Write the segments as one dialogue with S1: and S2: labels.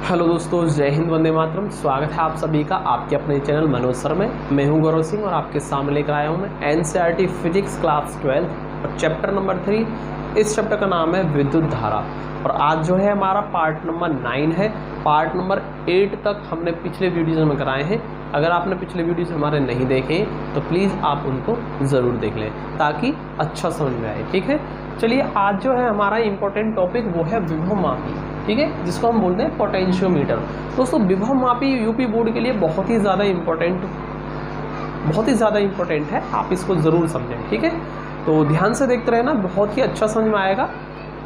S1: Hello दोस्तों, जय हिंद, वंदे मातरम। स्वागत है आप सभी का आपके अपने चैनल मनोज सर में। मैं हूं गौरव सिंह और आपके सामने लेकर आया हूं मैं एनसीईआरटी फिजिक्स क्लास 12 और चैप्टर नंबर 3। इस चैप्टर का नाम है विद्युत धारा और आज जो है हमारा पार्ट नंबर 9 है। पार्ट नंबर 8 तक हमने पिछले वीडियोज़ में कराए हैं। अगर आपने पिछले वीडियोज़ हमारे नहीं देखे तो प्लीज़ आप उनको ज़रूर देख लें ताकि अच्छा समझ में आए। ठीक है, चलिए आज जो है हमारा इम्पोर्टेंट टॉपिक वो है विभव मापी। ठीक है, जिसको हम बोलते हैं पोटेंशियोमीटर। दोस्तों विभव मापी यूपी बोर्ड के लिए बहुत ही ज़्यादा इम्पोर्टेंट है। आप इसको ज़रूर समझें। ठीक है, तो ध्यान से देखते रहना, बहुत ही अच्छा समझ में आएगा।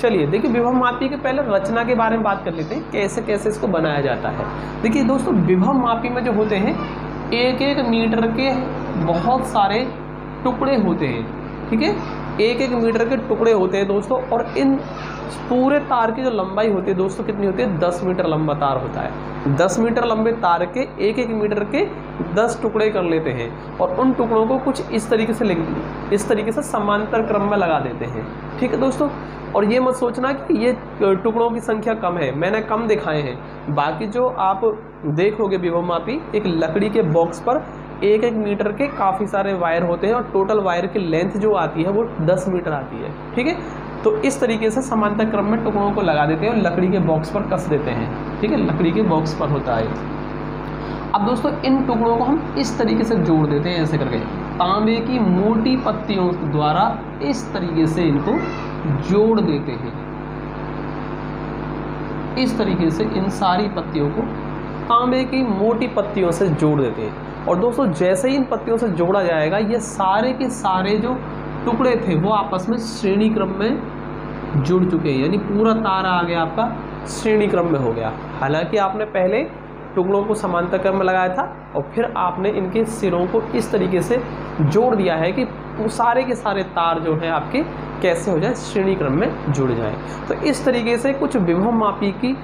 S1: चलिए देखिए, विभव मापी के पहले रचना के बारे में बात कर लेते हैं, कैसे कैसे इसको बनाया जाता है। देखिए दोस्तों, विभव मापी में जो होते हैं एक एक मीटर के बहुत सारे टुकड़े होते हैं। ठीक है, एक एक मीटर के टुकड़े होते हैं दोस्तों, और इन पूरे तार की जो लंबाई होती है दोस्तों कितनी होती है, 10 मीटर लंबा तार होता है। 10 मीटर लंबे तार के एक एक मीटर के 10 टुकड़े कर लेते हैं और उन टुकड़ों को कुछ इस तरीके से समांतर क्रम में लगा देते हैं। ठीक है दोस्तों, और ये मत सोचना कि ये टुकड़ों की संख्या कम है, मैंने कम दिखाए हैं। बाकी जो आप देखोगे विभव मापी, एक लकड़ी के बॉक्स पर एक एक मीटर के काफ़ी सारे वायर होते हैं और टोटल वायर की लेंथ जो आती है वो 10 मीटर आती है। ठीक है, तो इस तरीके से समांतर क्रम में टुकड़ों को लगा देते हैं और लकड़ी के बॉक्स पर कस देते हैं। ठीक है, लकड़ी के बॉक्स पर होता है। अब दोस्तों इन टुकड़ों को हम इस तरीके से जोड़ देते हैं, ऐसे करके तांबे की मोटी पत्तियों द्वारा इस तरीके से इनको जोड़ देते हैं। इस तरीके से इन सारी पत्तियों को तांबे की मोटी पत्तियों से जोड़ देते हैं। और दोस्तों जैसे ही इन पत्तियों से जोड़ा जाएगा, ये सारे के सारे जो टुकड़े थे वो आपस में श्रेणी क्रम में जुड़ चुके हैं, यानी पूरा तार आ गया आपका श्रेणी क्रम में हो गया। हालांकि आपने पहले टुकड़ों को समांतर क्रम में लगाया था और फिर आपने इनके सिरों को इस तरीके से जोड़ दिया है कि सारे के सारे तार जो हैं आपके कैसे हो जाए, श्रेणी क्रम में जुड़ जाए। तो इस तरीके से कुछ विभव मापी की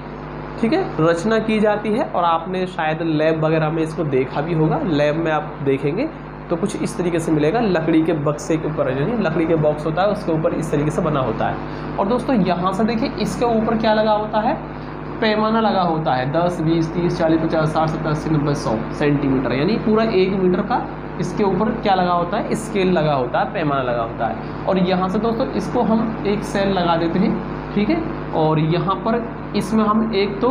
S1: ठीक है रचना की जाती है और आपने शायद लैब वगैरह में इसको देखा भी होगा। लैब में आप देखेंगे तो कुछ इस तरीके से मिलेगा, लकड़ी के बक्से के ऊपर, यानी लकड़ी के बॉक्स होता है उसके ऊपर इस तरीके से बना होता है। और दोस्तों यहाँ से देखिए, इसके ऊपर क्या लगा होता है, पैमाना लगा होता है 10, 20, 30, 40, 50, 60, 70, 80, 90, 100 सेंटीमीटर, यानी पूरा 1 मीटर का इसके ऊपर क्या लगा होता है, स्केल लगा होता है, पैमाना लगा होता है। और यहाँ से दोस्तों इसको हम एक सेल लगा देते हैं। ठीक है, और यहाँ पर इसमें हम एक तो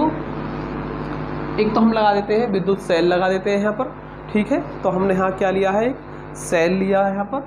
S1: हम लगा देते हैं, विद्युत सेल लगा देते हैं यहाँ पर। ठीक है, तो हमने यहाँ क्या लिया है, एक सेल लिया है यहाँ पर,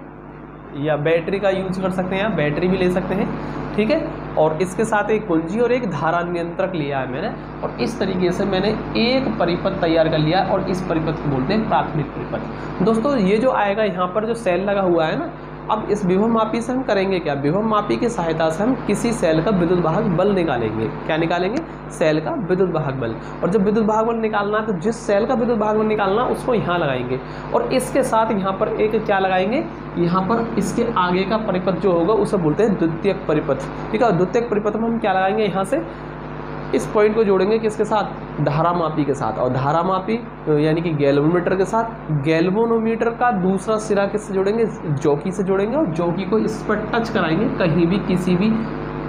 S1: या बैटरी का यूज कर सकते हैं, यहाँ बैटरी भी ले सकते हैं। ठीक है, और इसके साथ एक कुंजी और एक धारा नियंत्रक लिया है मैंने, और इस तरीके से मैंने एक परिपथ तैयार कर लिया और इस परिपथ को बोलते हैं प्राथमिक परिपथ। दोस्तों ये जो आएगा यहाँ पर जो सेल लगा हुआ है ना, अब इस विभव मापी से हम करेंगे क्या, विभव मापी की सहायता से हम किसी सेल का विद्युत वाहक बल निकालेंगे। क्या निकालेंगे, सेल का विद्युत वाहक बल। और जब विद्युत वाहक बल निकालना है तो जिस सेल का विद्युत वाहक बल निकालना उसको यहाँ लगाएंगे और इसके साथ यहाँ पर एक क्या लगाएंगे, यहाँ पर इसके आगे का परिपथ जो होगा उसे बोलते हैं द्वितीयक परिपथ। ठीक है, द्वितीयक परिपथ में हम क्या लगाएंगे, यहाँ से इस पॉइंट को जोड़ेंगे किसके साथ, धारामापी के साथ। और धारामापी यानी कि गैल्वेनोमीटर के साथ, गैल्वेनोमीटर का दूसरा सिरा किससे जोड़ेंगे, जॉकी से जोड़ेंगे और जॉकी को इस पर टच कराएंगे कहीं भी किसी भी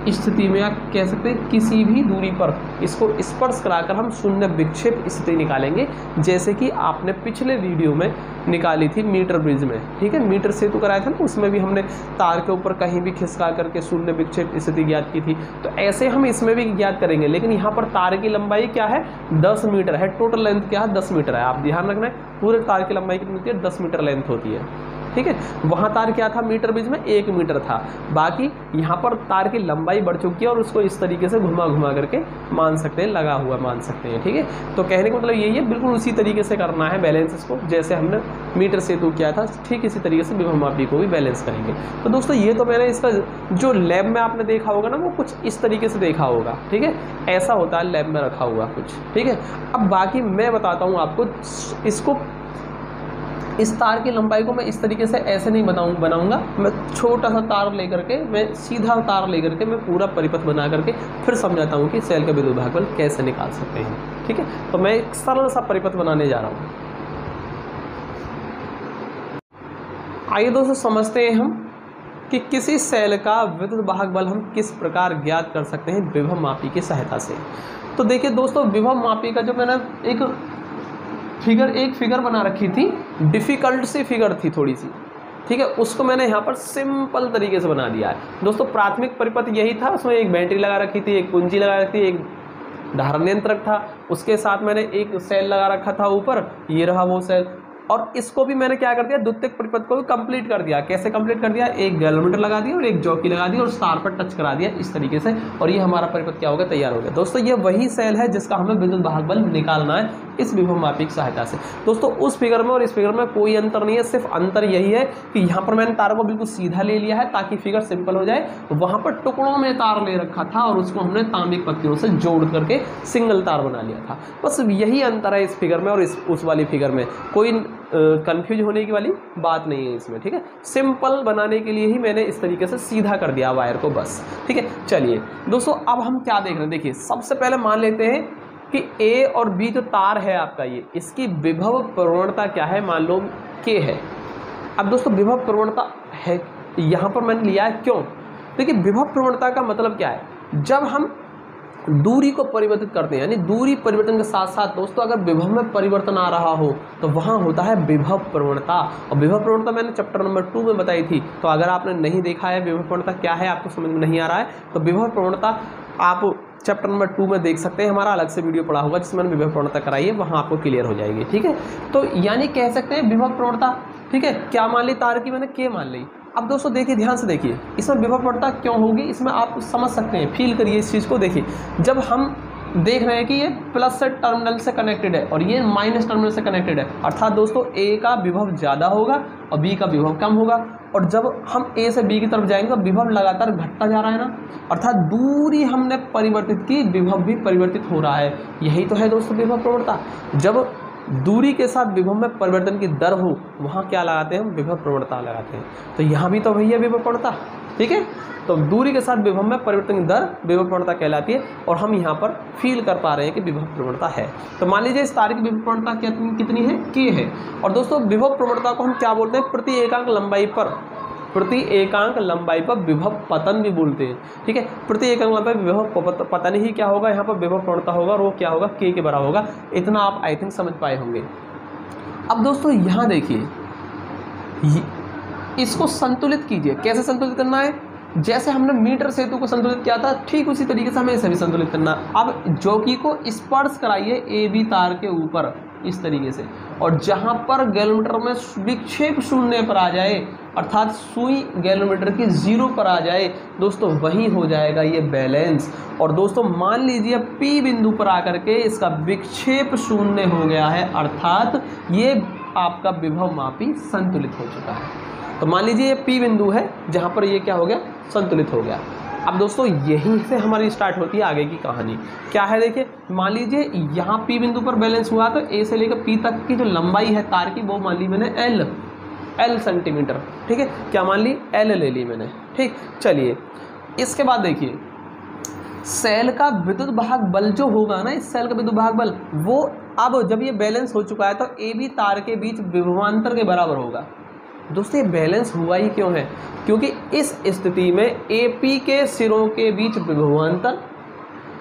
S1: स्थिति में, या कह सकते हैं किसी भी दूरी पर इसको स्पर्श कराकर हम शून्य विक्षेप स्थिति निकालेंगे, जैसे कि आपने पिछले वीडियो में निकाली थी मीटर ब्रिज में। ठीक है, मीटर सेतु कराया था ना, उसमें भी हमने तार के ऊपर कहीं भी खिसका करके शून्य विक्षेप स्थिति ज्ञात की थी। तो ऐसे हम इसमें भी ज्ञात करेंगे, लेकिन यहाँ पर तार की लंबाई क्या है, 10 मीटर है। टोटल लेंथ क्या है, 10 मीटर है। आप ध्यान रखना है, पूरे तार की लंबाई कितनी होती है, 10 मीटर लेंथ होती है। ठीक है, वहाँ तार क्या था, मीटर ब्रिज में 1 मीटर था। बाकी यहाँ पर तार की लंबाई बढ़ चुकी है और उसको इस तरीके से घुमा घुमा करके मान सकते हैं, लगा हुआ मान सकते हैं। ठीक है, तो कहने का मतलब यही है, बिल्कुल उसी तरीके से करना है बैलेंस इसको, जैसे हमने मीटर सेतु किया था, ठीक इसी तरीके से विभव मापी को भी बैलेंस करेंगे। तो दोस्तों ये तो मैंने इसका जो लैब में आपने देखा होगा ना, वो कुछ इस तरीके से देखा होगा। ठीक है, ऐसा होता है लैब में रखा हुआ कुछ। ठीक है, अब बाकी मैं बताता हूँ आपको इसको, इस तार की लंबाई को मैं इस तरीके से ऐसे नहीं बनाऊंगा। मैं छोटा सा तार लेकर के, मैं सीधा तार लेकर के मैं पूरा परिपथ बना करके फिर समझाता हूँ कि सेल का विद्युत भाग बल कैसे निकाल सकते हैं। ठीक है, तो मैं एक सरल सा परिपथ बनाने जा रहा हूँ। आइए दोस्तों समझते हैं हम कि किसी सेल का विद्युत वाहक बल हम किस प्रकार ज्ञात कर सकते हैं विभव मापी की सहायता से। तो देखिए दोस्तों, विभव मापी का जो मैंने एक फिगर बना रखी थी, डिफ़िकल्ट सी फिगर थी थोड़ी सी, ठीक है, उसको मैंने यहाँ पर सिंपल तरीके से बना दिया है। दोस्तों प्राथमिक परिपथ यही था, उसमें एक बैटरी लगा रखी थी, एक कुंजी लगा रखी थी, एक धारण नियंत्रक था, उसके साथ मैंने एक सेल लगा रखा था ऊपर, ये रहा वो सेल। और इसको भी मैंने क्या कर दिया, द्वितीयक परिपथ को भी कंप्लीट कर दिया। कैसे कंप्लीट कर दिया, एक गैल्वेनोमीटर लगा दिया और एक जॉकी लगा दी और स्टार पर टच करा दिया इस तरीके से, और ये हमारा परिपथ क्या हो गया, तैयार हो गया। दोस्तों ये वही सेल है जिसका हमें विद्युत वाहक बल निकालना है इस विभव मापी की सहायता से। दोस्तों उस फिगर में और इस फिगर में कोई अंतर नहीं है, सिर्फ अंतर यही है कि यहाँ पर मैंने तार को बिल्कुल सीधा ले लिया है ताकि फिगर सिंपल हो जाए। वहाँ पर टुकड़ों में तार ले रखा था और उसको हमने तांबिक पत्तियों से जोड़ करके सिंगल तार बना लिया था। बस यही अंतर है इस फिगर में और उस वाली फिगर में। कोई कंफ्यूज होने की वाली बात नहीं है इसमें, ठीक है। सिंपल बनाने के लिए ही मैंने इस तरीके से सीधा कर दिया वायर को, बस, ठीक है। चलिए दोस्तों, अब हम क्या देख रहे हैं, देखिए सबसे पहले मान लेते हैं कि ए और बी जो तार है आपका, ये इसकी विभव प्रवणता क्या है, मान लो के है। अब दोस्तों विभव प्रवणता है यहाँ पर मैंने लिया है, क्यों? देखिए विभव प्रवणता का मतलब क्या है, जब हम दूरी को परिवर्तित करते हैं, यानी दूरी परिवर्तन के साथ साथ दोस्तों अगर विभव में परिवर्तन आ रहा हो तो वहाँ होता है विभव प्रवणता। और विभव प्रवणता मैंने चैप्टर नंबर 2 में बताई थी, तो अगर आपने नहीं देखा है विभव प्रवणता क्या है, आपको समझ में नहीं आ रहा है, तो विभव प्रवणता आप चैप्टर नंबर 2 में देख सकते हैं। हमारा अलग से वीडियो पड़ा होगा जिसमें मैंने विभव प्रवणता कराई है, वहाँ आपको क्लियर हो जाएगी, ठीक है। तो यानी कह सकते हैं विभव प्रवणता, ठीक है, क्या मान ली, तार की मैंने के मान ली। अब दोस्तों देखिए, ध्यान से देखिए, इसमें विभव प्रवणता क्यों होगी, इसमें आप समझ सकते हैं, फील करिए इस चीज़ को। देखिए जब हम देख रहे हैं कि ये प्लस से टर्मिनल से कनेक्टेड है और ये माइनस टर्मिनल से कनेक्टेड है, अर्थात दोस्तों ए का विभव ज़्यादा होगा और बी का विभव कम होगा। और जब हम ए से बी की तरफ जाएंगे तो विभव लगातार घटता जा रहा है ना, अर्थात दूरी हमने परिवर्तित की, विभव भी परिवर्तित हो रहा है। यही तो है दोस्तों विभव प्रवणता। जब दूरी के साथ विभव में परिवर्तन की दर हो, वहाँ क्या लगाते हैं हम, विभव प्रवणता लगाते हैं। तो यहाँ भी तो वही है विभव प्रवणता, ठीक है। तो दूरी के साथ विभव में परिवर्तन की दर विभव प्रवणता कहलाती है, और हम यहाँ पर फील कर पा रहे हैं कि विभव प्रवणता है। तो मान लीजिए इस तार की विभव प्रवणता कितनी है, के है। और दोस्तों विभव प्रवणता को हम क्या बोलते हैं, प्रति एकांक लंबाई पर विभव पतन भी बोलते हैं, ठीक है। प्रति एकांक लंबाई विभव पतन ही क्या होगा, यहाँ पर विभव प्रवणता होगा और वो क्या होगा, के के बराबर होगा। इतना आप आई थिंक समझ पाए होंगे। अब दोस्तों यहाँ देखिए, इसको संतुलित कीजिए। कैसे संतुलित करना है, जैसे हमने मीटर सेतु को संतुलित किया था, ठीक उसी तरीके से हमें इसे भी संतुलित करना। अब जॉकी को स्पर्श कराइए ए बी तार के ऊपर इस तरीके से, और जहां पर गैल्वेनोमीटर में विक्षेप शून्य पर आ जाए, अर्थात सुई गैल्वेनोमीटर की 0 पर आ जाए दोस्तों, वहीं हो जाएगा ये बैलेंस। और दोस्तों मान लीजिए P बिंदु पर आकर के इसका विक्षेप शून्य हो गया है, अर्थात ये आपका विभव मापी संतुलित हो चुका है। तो मान लीजिए ये P बिंदु है जहाँ पर ये क्या हो गया, संतुलित हो गया। अब दोस्तों यहीं से हमारी स्टार्ट होती है आगे की कहानी। क्या है देखिए, मान लीजिए यहाँ P बिंदु पर बैलेंस हुआ, तो A से लेकर P तक की जो लंबाई है तार की, वो मान ली मैंने L सेंटीमीटर, ठीक है। क्या मान ली, L ले ली मैंने, ठीक। चलिए इसके बाद देखिए, सेल का विद्युत वाहक बल जो होगा ना, इस सेल का विद्युत वाहक बल, वो अब जब ये बैलेंस हो चुका है तो AB तार के बीच विभवांतर के बराबर होगा। दोस्तों ये बैलेंस हुआ ही क्यों है, क्योंकि इस स्थिति में AP के सिरों के बीच विभवांतर,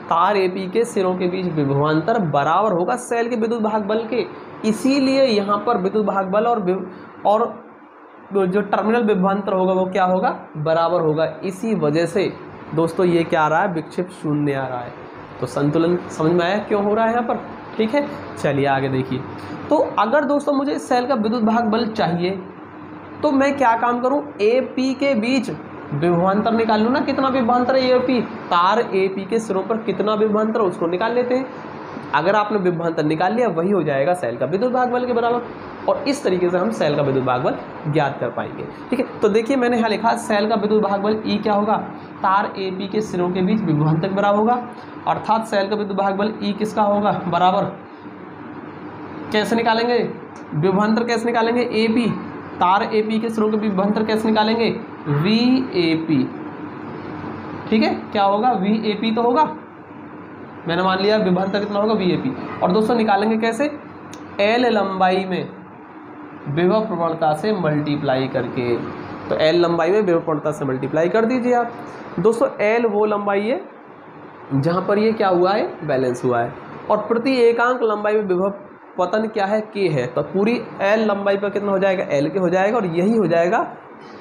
S1: तार AP के सिरों के बीच विभवांतर बराबर होगा सेल के विद्युत वाहक बल के। इसीलिए यहाँ पर विद्युत वाहक बल और जो टर्मिनल विभवांतर होगा वो क्या होगा, बराबर होगा। इसी वजह से दोस्तों ये क्या आ रहा है, विक्षेप शून्य आ रहा है। तो संतुलन समझ में आया क्यों हो रहा है यहाँ पर, ठीक है। चलिए आगे देखिए, तो अगर दोस्तों मुझे इस सेल का विद्युत वाहक बल चाहिए तो मैं क्या काम करूं, AP के बीच विभवांतर निकाल लूँ ना, कितना विभवांतर है AP, तार AP के सिरों पर कितना विभवांतर है उसको निकाल लेते हैं। अगर आपने विभवांतर निकाल लिया, वही हो जाएगा सेल का विद्युत वाहक बल के बराबर, और इस तरीके से हम सेल का विद्युत वाहक बल ज्ञात कर पाएंगे, ठीक है। तो देखिए मैंने यहाँ लिखा, सेल का विद्युत वाहक बल E क्या होगा, तार AP के सिरों के बीच विभवांतर के बराबर होगा, अर्थात सेल का विद्युत वाहक बल E किसका होगा, बराबर, कैसे निकालेंगे, विभवांतर कैसे निकालेंगे, AP, तार AP के सिरों के विभवांतर कैसे निकालेंगे, VAP, ठीक है। क्या होगा, VAP तो होगा, मैंने मान लिया विभवांतर कितना होगा, VAP। और दोस्तों निकालेंगे कैसे, L लंबाई में विभव प्रवणता से मल्टीप्लाई करके, तो L लंबाई में विभव प्रवणता से मल्टीप्लाई कर दीजिए आप। दोस्तों L वो लंबाई है जहाँ पर ये क्या हुआ है, बैलेंस हुआ है, और प्रति एकांक लंबाई में विभव पतन क्या है, K है। तो पूरी L लंबाई पर कितना हो जाएगा, L के हो जाएगा, और यही हो जाएगा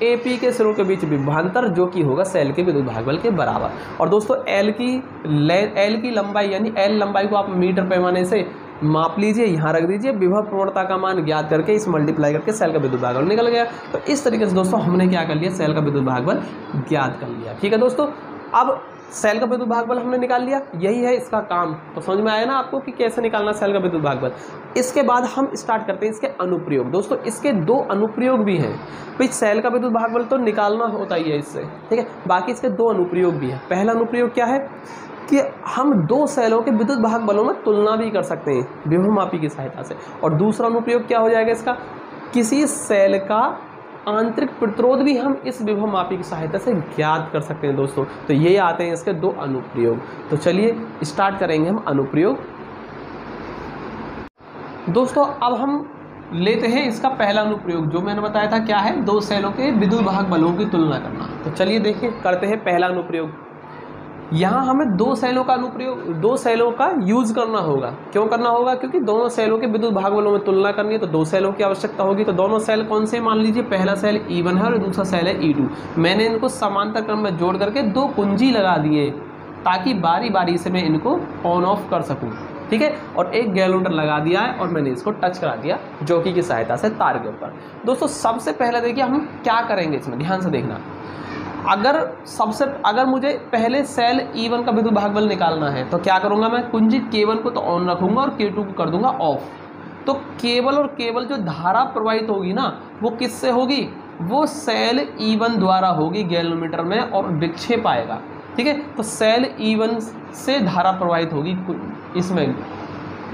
S1: AP के सिरों के बीच विभवांतर, जो कि होगा सेल के विद्युत भागबल के बराबर। और दोस्तों L की लंबाई यानी L लंबाई को आप मीटर पैमाने से माप लीजिए, यहाँ रख दीजिए, विभव प्रवणता का मान ज्ञात करके इस मल्टीप्लाई करके सेल का विद्युत भागबल निकल गया। तो इस तरीके से दोस्तों हमने क्या कर लिया, सेल का विद्युत भागबल ज्ञात कर लिया। ठीक है दोस्तों, अब सेल का विद्युत भागबल हमने निकाल लिया, यही है इसका काम। तो समझ में आया ना आपको कि कैसे निकालना सेल का विद्युत भागबल। इसके बाद हम स्टार्ट करते हैं इसके अनुप्रयोग। दोस्तों इसके 2 अनुप्रयोग भी हैं। भाई सेल का विद्युत भागबल तो निकालना होता ही है इससे, ठीक है, बाकी इसके 2 अनुप्रयोग भी हैं। पहला अनुप्रयोग क्या है कि हम 2 सेलों के विद्युत भागबलों में तुलना भी कर सकते हैं विभवमापी की सहायता से। और दूसरा अनुप्रयोग क्या हो जाएगा इसका, किसी सेल का आंतरिक प्रतिरोध भी हम इस विभवमापी की सहायता से ज्ञात कर सकते हैं दोस्तों। तो ये आते हैं इसके 2 अनुप्रयोग। तो चलिए स्टार्ट करेंगे हम अनुप्रयोग। दोस्तों अब हम लेते हैं इसका पहला अनुप्रयोग, जो मैंने बताया था क्या है, 2 सेलों के विद्युत भागबलों की तुलना करना। तो चलिए देखिए करते हैं पहला अनुप्रयोग। यहाँ हमें 2 सेलों का अनुप्रयोग, 2 सेलों का यूज करना होगा। क्यों करना होगा, क्योंकि दोनों सेलों के विद्युत भागबलों में तुलना करनी है, तो 2 सेलों की आवश्यकता होगी। तो दोनों सेल कौन से, मान लीजिए पहला सेल E1 है और दूसरा सेल है E2। मैंने इनको समांतर क्रम में जोड़ करके 2 कुंजी लगा दिए, ताकि बारी बारी से मैं इनको ऑन ऑफ कर सकूँ, ठीक है। और एक गैलोमीटर लगा दिया है और मैंने इसको टच करा दिया जॉकी की सहायता से तार के ऊपर। दोस्तों सबसे पहले देखिए हम क्या करेंगे इसमें, ध्यान से देखना। अगर मुझे पहले सेल E1 का विद्युत भागबल निकालना है तो क्या करूंगा, मैं कुंजी K1 को तो ऑन रखूंगा और K2 को कर दूंगा ऑफ। तो केवल जो धारा प्रवाहित होगी ना, वो किससे होगी, वो सेल E1 द्वारा होगी गैलोमीटर में, और विक्षेप आएगा, ठीक है। तो सेल E1 से धारा प्रवाहित होगी इसमें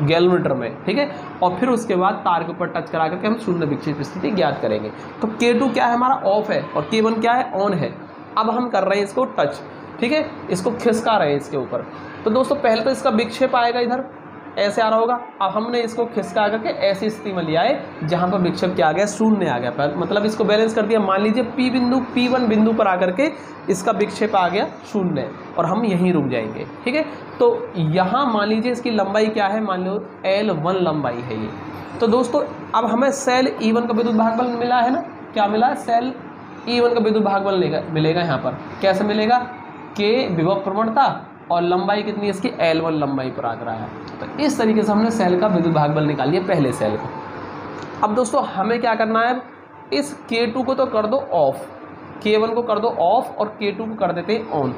S1: गैलोमीटर में, ठीक है। और फिर उसके बाद तार के ऊपर टच करा करके हम शून्य विक्षेप स्थिति ज्ञात करेंगे। तो K2 क्या है हमारा, ऑफ है, और K1 क्या है, ऑन है। अब हम कर रहे हैं इसको टच, ठीक है, इसको खिसका रहे हैं इसके ऊपर। तो दोस्तों पहले तो इसका विक्षेप आएगा, इधर ऐसे आ रहा होगा। अब हमने इसको खिसका करके ऐसी स्थिति में लिया है जहां पर विक्षेप क्या आ गया, शून्य आ गया, मतलब इसको बैलेंस कर दिया। मान लीजिए P1 बिंदु पर आकर के इसका विक्षेप आ गया शून्य, और हम यहीं रुक जाएंगे, ठीक है। तो यहाँ मान लीजिए इसकी लंबाई क्या है, मान लो L1 लंबाई है ये। तो दोस्तों अब हमें सेल E1 का विद्युत भागबल मिला है ना, क्या मिला है, सेल E1 का विद्युत भागबल मिलेगा यहाँ पर। कैसे मिलेगा, K विभव प्रवणता और लंबाई कितनी है इसकी, L1 लंबाई पर आ रहा है। तो इस तरीके से हमने सेल का विद्युत भागबल निकाल लिया पहले सेल का। अब दोस्तों हमें क्या करना है, इस K2 को तो कर दो ऑफ, K1 को कर दो ऑफ, और K2 को कर देते हैं ऑन।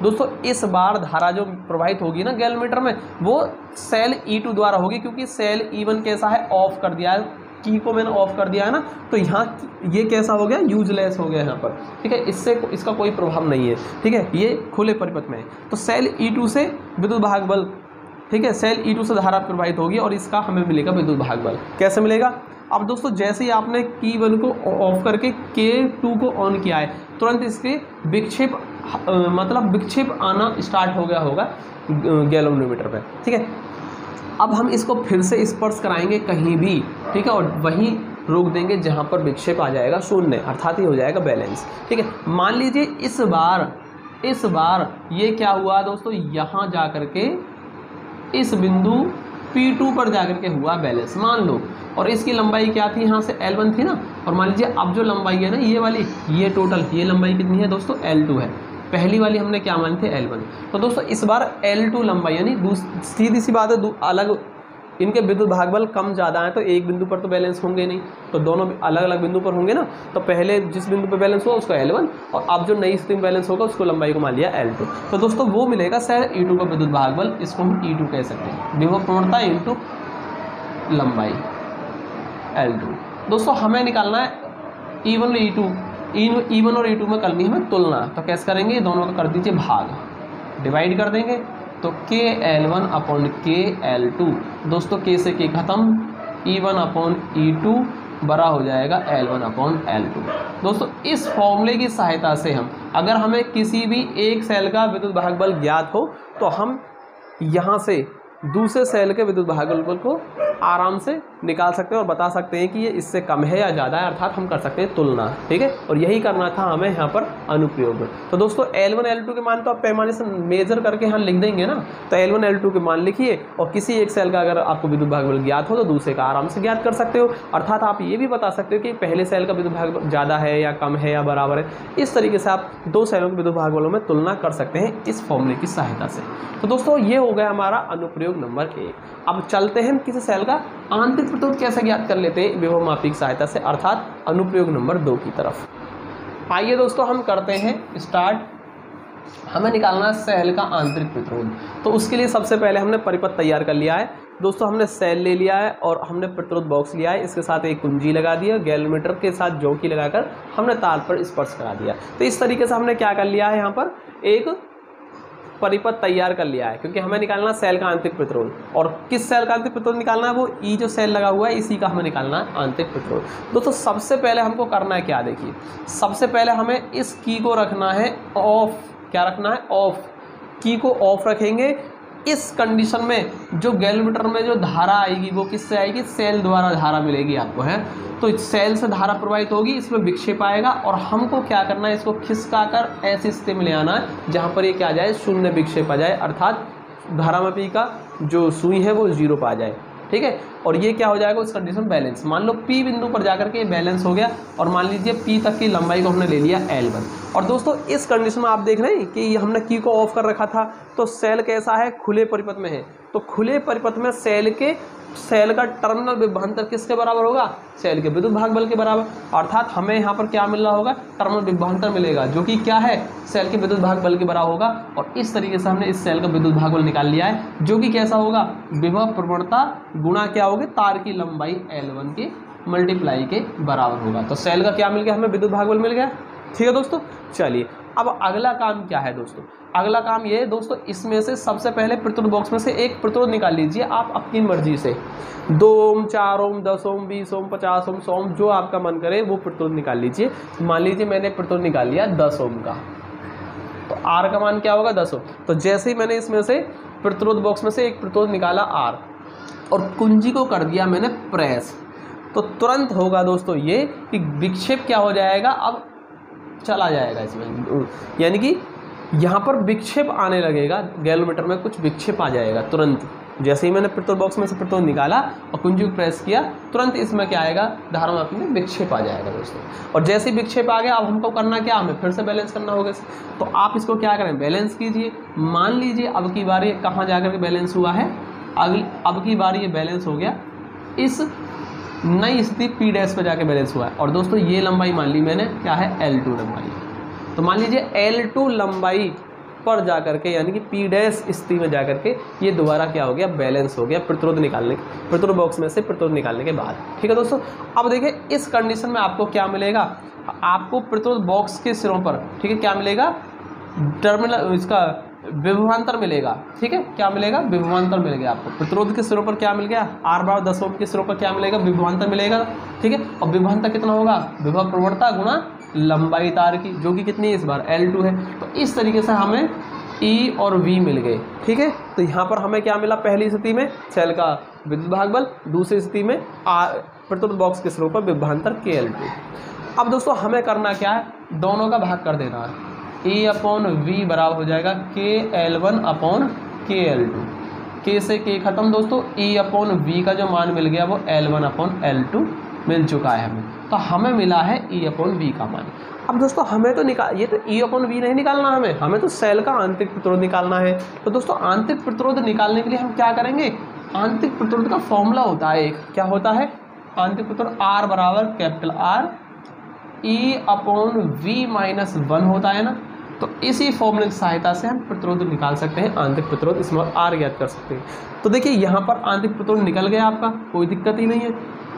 S1: दोस्तों इस बार धारा जो प्रवाहित होगी ना गैलोमीटर में, वो सेल E2 द्वारा होगी, क्योंकि सेल E1 कैसा है, ऑफ कर दिया है, की को मैंने ऑफ कर दिया है ना। तो यहाँ ये कैसा हो गया, यूजलेस हो गया यहाँ पर, ठीक है, इसका कोई प्रभाव नहीं है, ठीक है, ये खुले परिपथ में है। तो सेल E2 से विद्युत भागबल, ठीक है, सेल E2 से धारा प्रवाहित होगी और इसका हमें मिलेगा विद्युत भागबल। कैसे मिलेगा, अब दोस्तों जैसे ही आपने K1 को ऑफ करके K2 को ऑन किया है, तुरंत इसके विक्षेप विक्षेप आना स्टार्ट हो गया होगा गैलोमीटर पे, ठीक है। अब हम इसको फिर से स्पर्श कराएंगे कहीं भी, ठीक है, और वहीं रोक देंगे जहां पर विक्षेप आ जाएगा शून्य, अर्थात ये हो जाएगा बैलेंस, ठीक है। मान लीजिए इस बार ये क्या हुआ दोस्तों, यहाँ जा करके इस बिंदु P2 पर जा करके हुआ बैलेंस, मान लो। और इसकी लंबाई क्या थी, यहाँ से L1 थी ना, और मान लीजिए अब जो लंबाई है ना ये वाली, ये टोटल ये लंबाई कितनी है दोस्तों, L2 है। पहली वाली हमने क्या मानी थी, L1। तो दोस्तों इस बार L2 लंबाई, यानी सीधी सी बात है, अलग इनके विद्युत भागबल कम ज़्यादा हैं, तो एक बिंदु पर तो बैलेंस होंगे नहीं, तो दोनों अलग अलग बिंदु पर होंगे ना। तो पहले जिस बिंदु पर बैलेंस हुआ उसको L1, और अब जो नई स्थिति में बैलेंस होगा उसको लंबाई को मान लिया L2। तो दोस्तों वो मिलेगा सेल E2 का विद्युत भागबल, इसको हम E2 कह सकते हैं, विभव प्रवणता इंटू लंबाई L2। दोस्तों हमें निकालना है E1 और E2 में करनी है हमें तुलना। तो कैसे करेंगे, दोनों का कर दीजिए भाग, डिवाइड कर देंगे। तो KL1 अपॉन KL2, दोस्तों K से K खत्म, E1 अपॉन E2 बड़ा हो जाएगा L1 अपॉन L2। दोस्तों इस फॉर्मूले की सहायता से हम, अगर हमें किसी भी एक सेल का विद्युत भागबल ज्ञात हो, तो हम यहाँ से दूसरे सेल के विद्युत भागबल को आराम से निकाल सकते हैं और बता सकते हैं कि ये इससे कम है या ज़्यादा है, अर्थात हम कर सकते हैं तुलना। ठीक है, और यही करना था हमें यहाँ पर अनुप्रयोग में। तो दोस्तों L1 L2 के मान तो आप पैमाने से मेजर करके यहाँ लिख देंगे ना, तो L1 L2 के मान लिखिए और किसी एक सेल का अगर आपको विद्युत भागबल ज्ञात हो तो दूसरे का आराम से ज्ञात कर सकते हो। अर्थात आप ये भी बता सकते हो कि पहले सेल का विद्युत भागबल ज़्यादा है या कम है या बराबर है। इस तरीके से आप दो सेलों के विद्युत भागबलों में तुलना कर सकते हैं इस फॉर्मूले की सहायता से। तो दोस्तों ये हो गया हमारा अनुप्रयोग नंबर 1। अब चलते हैं किसी सेल का आंतरिक प्रतिरोध कैसे ज्ञात कर लेते हैं विभव मापी की सहायता से, अर्थात अनुप्रयोग नंबर 2 की तरफ। आइए दोस्तों हम करते हैं स्टार्ट। हमें निकालना है सेल का आंतरिक प्रतिरोध। तो उसके लिए सबसे पहले हमने परिपथ तैयार कर लिया है दोस्तों। हमने सेल ले लिया है और हमने प्रतिरोध बॉक्स लिया है, इसके साथ एक कुंजी लगा दिया, गैल्वेनोमीटर के साथ जौकी लगाकर हमने तार पर स्पर्श करा दिया। तो इस तरीके से हमने क्या कर लिया है, यहाँ पर एक परिपथ तैयार कर लिया है, क्योंकि हमें निकालना सेल का आंतरिक प्रतिरोध। और किस सेल का आंतरिक प्रतिरोध निकालना है, वो ई जो सेल लगा हुआ है इसी का हमें निकालना है आंतरिक प्रतिरोध। दोस्तों सबसे पहले हमको करना है क्या, देखिए सबसे पहले हमें इस की को रखना है ऑफ। क्या रखना है, ऑफ। की को ऑफ रखेंगे। इस कंडीशन में जो गैल्वेनोमीटर में जो धारा आएगी वो किससे आएगी, सेल द्वारा धारा मिलेगी आपको, है तो सेल से धारा प्रवाहित होगी, इसमें विक्षेप आएगा और हमको क्या करना है, इसको खिसका कर ऐसी स्थिति में ले आना है जहाँ पर ये क्या आ जाए, शून्य विक्षेप आ जाए, अर्थात धारामापी का जो सुई है वो 0 पर आ जाए। ठीक है, और ये क्या हो जाएगा उस कंडीशन बैलेंस। मान लो P बिंदु पर जाकर के बैलेंस हो गया और मान लीजिए P तक की लंबाई को हमने ले लिया L1। और दोस्तों इस कंडीशन में आप देख रहे हैं कि हमने की को ऑफ कर रखा था, तो सेल कैसा है, खुले परिपथ में है। तो खुले परिपथ में सेल का टर्मिनल विभवांतर किसके बराबर होगा, सेल के विद्युत भागबल के बराबर। अर्थात हमें यहाँ पर क्या मिल रहा होगा, टर्मिनल विभवांतर मिलेगा, जो कि क्या है, सेल के विद्युत भागबल के बराबर होगा। और इस तरीके से हमने इस सेल का विद्युत भागबल निकाल लिया है, जो कि कैसा होगा, विभव प्रवणता गुणा क्या होगी, तार की लंबाई L1 की मल्टीप्लाई के बराबर होगा। तो सेल का क्या मिल गया, हमें विद्युत भागबल मिल गया। ठीक है दोस्तों, चलिए अब अगला काम क्या है दोस्तों, अगला काम ये है दोस्तों, इसमें से सबसे पहले प्रतिरोध बॉक्स में से एक प्रतिरोध निकाल लीजिए आप अपनी मर्जी से। 2 ओम, 4 ओम, 10 ओम, 20 ओम, 50 ओम, 100 ओम, जो आपका मन करे वो प्रतिरोध निकाल लीजिए। मान लीजिए मैंने प्रतिरोध निकाल लिया 10 ओम का, तो R का मान क्या होगा, 10 ओम। तो जैसे ही मैंने इसमें से प्रतिरोध बॉक्स में से एक प्रतिरोध निकाला R और कुंजी को कर दिया मैंने प्रेस, तो तुरंत होगा दोस्तों ये कि विक्षेप क्या हो जाएगा, अब चला जाएगा इसमें, यानी कि यहाँ पर विक्षेप आने लगेगा, गैल्वेनोमीटर में कुछ विक्षेप आ जाएगा तुरंत। जैसे ही मैंने प्रतिरोध बॉक्स में से प्रतिरोध निकाला और कुंजी को प्रेस किया, तुरंत इसमें क्या आएगा, धारामापी में विक्षेप आ जाएगा दोस्तों। और जैसे ही विक्षेप आ गया, अब हमको करना क्या, हमें फिर से बैलेंस करना होगा। तो आप इसको क्या करें, बैलेंस कीजिए। मान लीजिए अब की बार ये कहाँ जाकर के बैलेंस हुआ है, अब की बार ये बैलेंस हो गया इस नई स्थिति P डैश पर जाके बैलेंस हुआ है। और दोस्तों ये लंबाई मान ली मैंने क्या है, L2 लंबाई। तो मान लीजिए L2 लंबाई पर जाकर के, यानी कि P डैश स्थिति में जाकर के ये दोबारा क्या हो गया, बैलेंस हो गया प्रतिरोध बॉक्स में से प्रतिरोध निकालने के बाद। ठीक है दोस्तों, अब देखिए इस कंडीशन में आपको क्या मिलेगा, आपको प्रतिरोध बॉक्स के सिरों पर, ठीक है, क्या मिलेगा, टर्मिनल इसका विभवांतर मिलेगा। ठीक है, क्या मिलेगा, विभवांतर मिल गया आपको। प्रतिरोध के सिरों पर क्या मिल गया, R बराबर 10 ओम के सिरों पर क्या मिलेगा, विभवांतर मिलेगा। ठीक है, और विभवांतर कितना होगा, विभव प्रवणता गुणा लंबाई तार की, जो कि कितनी है इस बार L2 है। तो इस तरीके से हमें E और V मिल गए। ठीक है, तो यहाँ पर हमें क्या मिला, पहली स्थिति में सेल का विद्युत भागबल, दूसरी स्थिति में प्रतिरोध बॉक्स के सिरों पर विभवांतर KL2। अब दोस्तों हमें करना क्या है, दोनों का भाग कर देना है। E/V बराबर हो जाएगा KL1/KL2। K से K खत्म दोस्तों, E/V का जो मान मिल गया वो L1/L2 मिल चुका है हमें। तो हमें मिला है E/V का मान। अब दोस्तों हमें तो ये तो E/V नहीं निकालना, हमें तो सेल का आंतरिक प्रतिरोध निकालना है। तो दोस्तों आंतरिक प्रतिरोध निकालने के लिए हम क्या करेंगे, आंतरिक प्रतिरोध का फॉर्मूला होता है एक, क्या होता है, आंतरिक प्रतिरोध R बराबर कैपिटल R E/V-1 होता है ना। तो इसी फॉर्मूले की सहायता से हम प्रतिरोध निकाल सकते हैं, आंतरिक प्रतिरोध स्मॉल r ज्ञात कर सकते हैं। तो देखिए यहाँ पर आंतरिक प्रतिरोध निकल गया आपका, कोई दिक्कत ही नहीं है।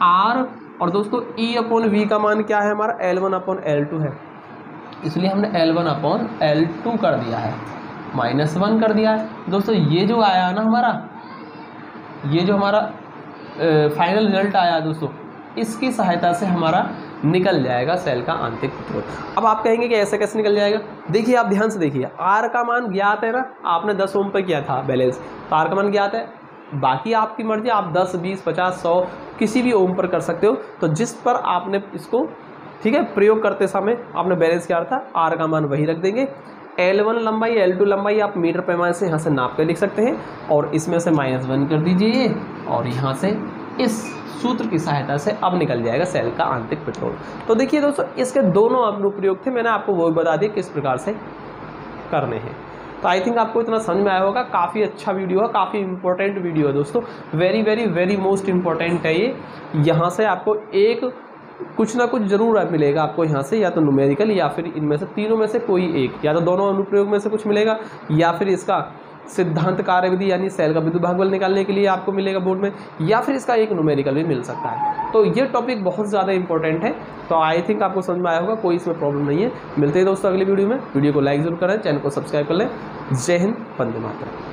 S1: R और दोस्तों E/V का मान क्या है हमारा, L1/L2 है, इसलिए हमने L1/L2 कर दिया है, -1 कर दिया है। दोस्तों ये जो आया ना हमारा, ये जो हमारा फाइनल रिजल्ट आया दोस्तों, इसकी सहायता से हमारा निकल जाएगा सेल का आंतरिक प्रतिरोध। अब आप कहेंगे कि ऐसे कैसे निकल जाएगा, देखिए आप ध्यान से देखिए, R का मान ज्ञात है ना, आपने 10 ओम पे किया था बैलेंस, तो R का मान ज्ञात है, बाकी आपकी मर्जी, आप 10, 20, 50, 100 किसी भी ओम पर कर सकते हो। तो जिस पर आपने इसको ठीक है प्रयोग करते समय आपने बैलेंस किया था आर का मान वही रख देंगे। L1 लंबाई L2 लंबाई आप मीटर पैमाने से यहाँ से नाप कर लिख सकते हैं और इसमें से -1 कर दीजिए और यहाँ से इस सूत्र की सहायता से अब निकल जाएगा सेल का आंतरिक पेट्रोल। तो देखिए दोस्तों इसके दोनों अनुप्रयोग थे, मैंने आपको वो बता दिया किस प्रकार से करने हैं। तो आई थिंक आपको इतना समझ में आया होगा। काफ़ी अच्छा वीडियो है, काफ़ी इंपॉर्टेंट वीडियो है दोस्तों, very very very most important है ये। यहाँ से आपको एक कुछ ना कुछ जरूर मिलेगा आपको यहाँ से, या तो न्यूमेरिकल या फिर इनमें से तीनों में से कोई एक, या तो दोनों अनुप्रयोग में से कुछ मिलेगा या फिर इसका सिद्धांत कार्यविधि यानी सेल का विद्युत भागबल निकालने के लिए आपको मिलेगा बोर्ड में, या फिर इसका एक न्यूमेरिकल भी मिल सकता है। तो ये टॉपिक बहुत ज़्यादा इंपॉर्टेंट है। तो आई थिंक आपको समझ में आया होगा, कोई इसमें प्रॉब्लम नहीं है। मिलते हैं दोस्तों अगली वीडियो में। वीडियो को लाइक जरूर करें, चैनल को सब्सक्राइब कर लें। जय हिंद, वंदे मातरम।